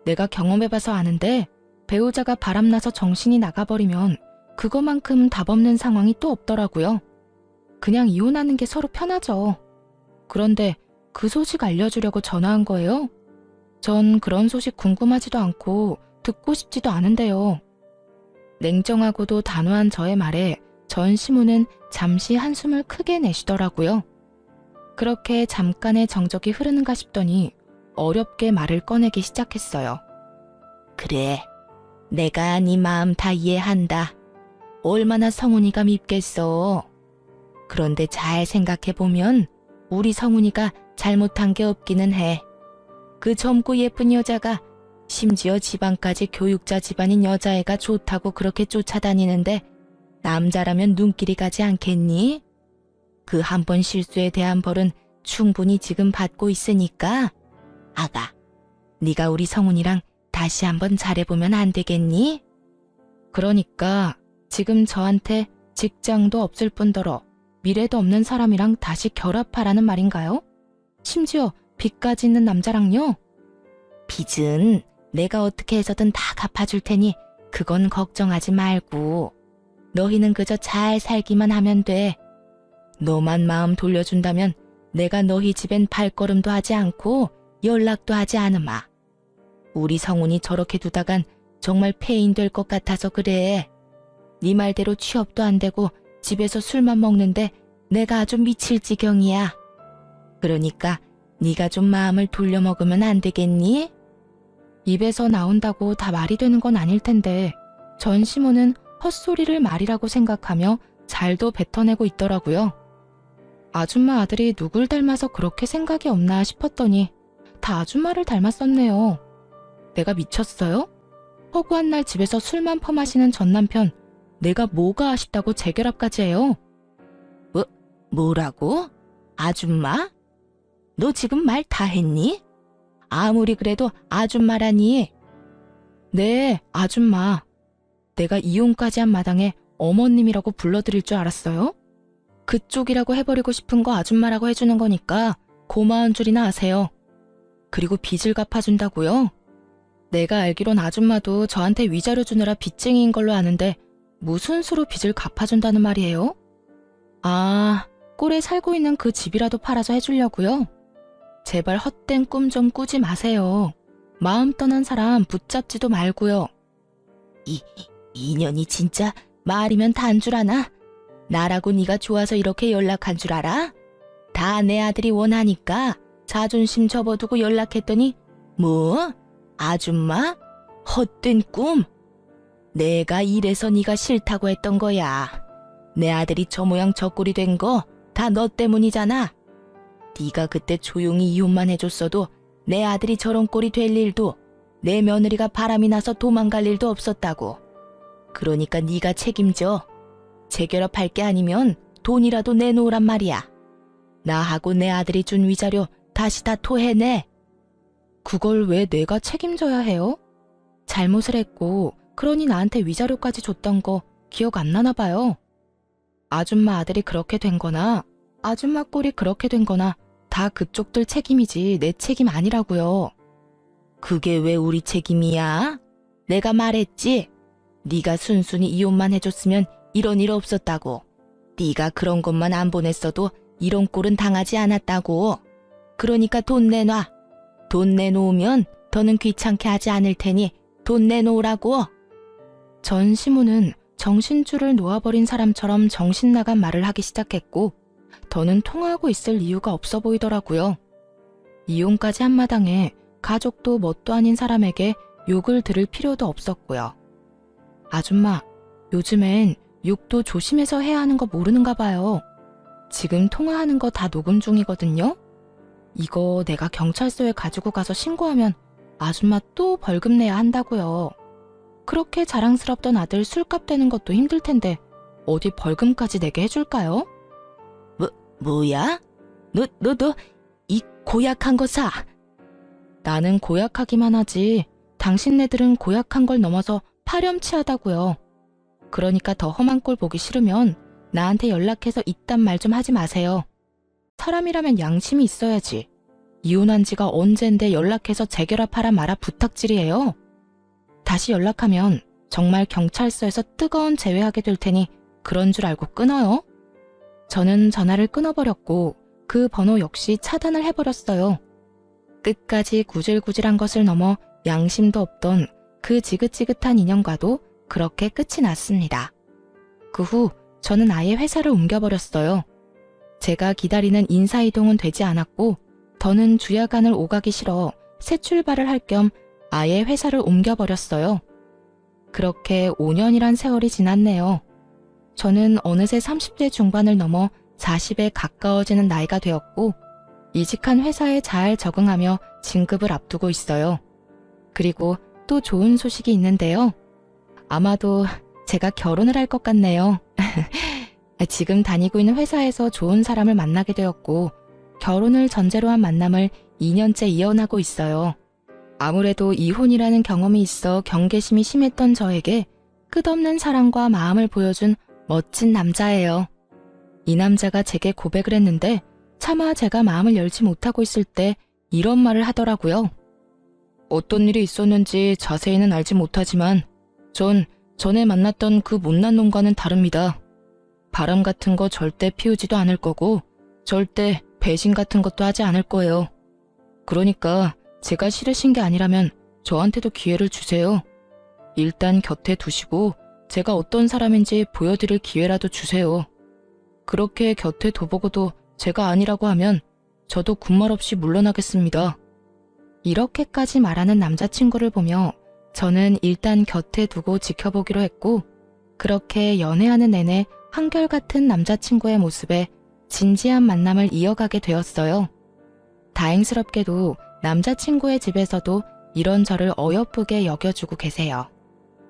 내가 경험해봐서 아는데 배우자가 바람나서 정신이 나가버리면 그거만큼 답 없는 상황이 또 없더라고요. 그냥 이혼하는 게 서로 편하죠. 그런데 그 소식 알려주려고 전화한 거예요? 전 그런 소식 궁금하지도 않고 듣고 싶지도 않은데요. 냉정하고도 단호한 저의 말에 전 시모는 잠시 한숨을 크게 내쉬더라고요. 그렇게 잠깐의 정적이 흐르는가 싶더니 어렵게 말을 꺼내기 시작했어요. 그래, 내가 네 마음 다 이해한다. 얼마나 성훈이가 밉겠어. 그런데 잘 생각해보면 우리 성훈이가 잘못한 게 없기는 해. 그 젊고 예쁜 여자가 심지어 집안까지 교육자 집안인 여자애가 좋다고 그렇게 쫓아다니는데 남자라면 눈길이 가지 않겠니? 그 한 번 실수에 대한 벌은 충분히 지금 받고 있으니까 아가, 네가 우리 성훈이랑 다시 한번 잘해보면 안 되겠니? 그러니까 지금 저한테 직장도 없을 뿐더러 미래도 없는 사람이랑 다시 결합하라는 말인가요? 심지어 빚까지 있는 남자랑요? 빚은 내가 어떻게 해서든 다 갚아줄 테니 그건 걱정하지 말고 너희는 그저 잘 살기만 하면 돼. 너만 마음 돌려준다면 내가 너희 집엔 발걸음도 하지 않고 연락도 하지 않으마. 우리 성훈이 저렇게 두다간 정말 폐인 될 것 같아서 그래. 네 말대로 취업도 안 되고 집에서 술만 먹는데 내가 아주 미칠 지경이야. 그러니까 네가 좀 마음을 돌려먹으면 안 되겠니? 입에서 나온다고 다 말이 되는 건 아닐 텐데 전 시모는 헛소리를 말이라고 생각하며 잘도 뱉어내고 있더라고요. 아줌마 아들이 누굴 닮아서 그렇게 생각이 없나 싶었더니 다 아줌마를 닮았었네요. 내가 미쳤어요? 허구한 날 집에서 술만 퍼마시는 전 남편 내가 뭐가 아쉽다고 재결합까지 해요? 뭐라고? 아줌마? 너 지금 말 다 했니? 아무리 그래도 아줌마라니. 네, 아줌마. 내가 이혼까지 한 마당에 어머님이라고 불러드릴 줄 알았어요? 그쪽이라고 해버리고 싶은 거 아줌마라고 해주는 거니까 고마운 줄이나 아세요. 그리고 빚을 갚아준다고요? 내가 알기론 아줌마도 저한테 위자료 주느라 빚쟁이인 걸로 아는데 무슨 수로 빚을 갚아준다는 말이에요? 아, 꼴에 살고 있는 그 집이라도 팔아서 해주려고요? 제발 헛된 꿈 좀 꾸지 마세요. 마음 떠난 사람 붙잡지도 말고요. 이년이 진짜 말이면 다한 줄 아나? 나라고 네가 좋아서 이렇게 연락한 줄 알아? 다 내 아들이 원하니까 자존심 접어두고 연락했더니 뭐? 아줌마? 헛된 꿈? 내가 이래서 네가 싫다고 했던 거야. 내 아들이 저 모양 저 꼴이 된 거 다 너 때문이잖아. 네가 그때 조용히 이혼만 해줬어도 내 아들이 저런 꼴이 될 일도 내 며느리가 바람이 나서 도망갈 일도 없었다고. 그러니까 네가 책임져. 재결합할 게 아니면 돈이라도 내놓으란 말이야. 나하고 내 아들이 준 위자료 다시 다 토해내. 그걸 왜 내가 책임져야 해요? 잘못을 했고 그러니 나한테 위자료까지 줬던 거 기억 안 나나 봐요. 아줌마 아들이 그렇게 된 거나 아줌마 꼴이 그렇게 된 거나 다 그쪽들 책임이지 내 책임 아니라고요. 그게 왜 우리 책임이야? 내가 말했지. 네가 순순히 이혼만 해줬으면 이런 일 없었다고. 네가 그런 것만 안 보냈어도 이런 꼴은 당하지 않았다고. 그러니까 돈 내놔. 돈 내놓으면 더는 귀찮게 하지 않을 테니 돈 내놓으라고. 전 시무는 정신줄을 놓아버린 사람처럼 정신 나간 말을 하기 시작했고 더는 통화하고 있을 이유가 없어 보이더라고요. 이혼까지 한 마당에 가족도 뭣도 아닌 사람에게 욕을 들을 필요도 없었고요. 아줌마, 요즘엔 욕도 조심해서 해야 하는 거 모르는가 봐요. 지금 통화하는 거 다 녹음 중이거든요. 이거 내가 경찰서에 가지고 가서 신고하면 아줌마 또 벌금 내야 한다고요. 그렇게 자랑스럽던 아들 술값 되는 것도 힘들 텐데 어디 벌금까지 내게 해줄까요? 뭐야? 너 이 고약한 거 사. 나는 고약하기만 하지 당신네들은 고약한 걸 넘어서 파렴치하다고요. 그러니까 더 험한 꼴 보기 싫으면 나한테 연락해서 이딴 말 좀 하지 마세요. 사람이라면 양심이 있어야지. 이혼한 지가 언젠데 연락해서 재결합하라 마라 부탁질이에요. 다시 연락하면 정말 경찰서에서 뜨거운 제외하게 될 테니 그런 줄 알고 끊어요. 저는 전화를 끊어버렸고 그 번호 역시 차단을 해버렸어요. 끝까지 구질구질한 것을 넘어 양심도 없던 그 지긋지긋한 인연과도 그렇게 끝이 났습니다. 그 후 저는 아예 회사를 옮겨버렸어요. 제가 기다리는 인사이동은 되지 않았고 더는 주야간을 오가기 싫어 새 출발을 할 겸 아예 회사를 옮겨버렸어요. 그렇게 5년이란 세월이 지났네요. 저는 어느새 30대 중반을 넘어 40에 가까워지는 나이가 되었고 이직한 회사에 잘 적응하며 진급을 앞두고 있어요. 그리고 또 좋은 소식이 있는데요. 아마도 제가 결혼을 할 것 같네요. 지금 다니고 있는 회사에서 좋은 사람을 만나게 되었고 결혼을 전제로 한 만남을 2년째 이어나고 있어요. 아무래도 이혼이라는 경험이 있어 경계심이 심했던 저에게 끝없는 사랑과 마음을 보여준 멋진 남자예요. 이 남자가 제게 고백을 했는데 차마 제가 마음을 열지 못하고 있을 때 이런 말을 하더라고요. 어떤 일이 있었는지 자세히는 알지 못하지만 전 전에 만났던 그 못난 놈과는 다릅니다. 바람 같은 거 절대 피우지도 않을 거고 절대 배신 같은 것도 하지 않을 거예요. 그러니까 제가 싫으신 게 아니라면 저한테도 기회를 주세요. 일단 곁에 두시고 제가 어떤 사람인지 보여드릴 기회라도 주세요. 그렇게 곁에 둬보고도 제가 아니라고 하면 저도 군말 없이 물러나겠습니다. 이렇게까지 말하는 남자친구를 보며 저는 일단 곁에 두고 지켜보기로 했고 그렇게 연애하는 내내 한결같은 남자친구의 모습에 진지한 만남을 이어가게 되었어요. 다행스럽게도 남자친구의 집에서도 이런 저를 어여쁘게 여겨주고 계세요.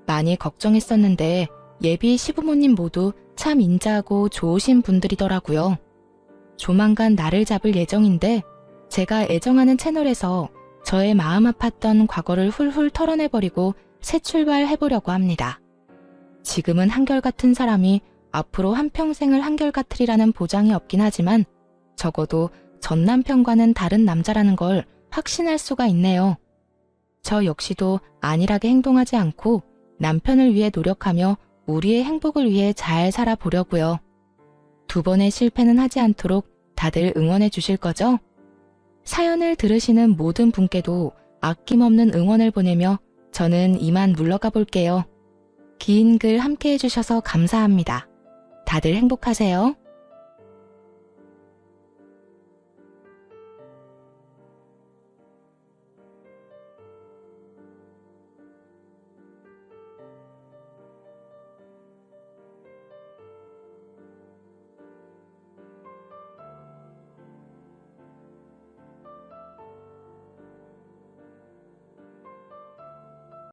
많이 걱정했었는데 예비 시부모님 모두 참 인자하고 좋으신 분들이더라고요. 조만간 나를 잡을 예정인데 제가 애정하는 채널에서 저의 마음 아팠던 과거를 훌훌 털어내버리고 새 출발해보려고 합니다. 지금은 한결같은 사람이 앞으로 한평생을 한결같으리라는 보장이 없긴 하지만 적어도 전 남편과는 다른 남자라는 걸 확신할 수가 있네요. 저 역시도 안일하게 행동하지 않고 남편을 위해 노력하며 우리의 행복을 위해 잘 살아보려고요. 2번의 실패는 하지 않도록 다들 응원해 주실 거죠? 사연을 들으시는 모든 분께도 아낌없는 응원을 보내며 저는 이만 물러가 볼게요. 긴 글 함께 해주셔서 감사합니다. 다들 행복하세요.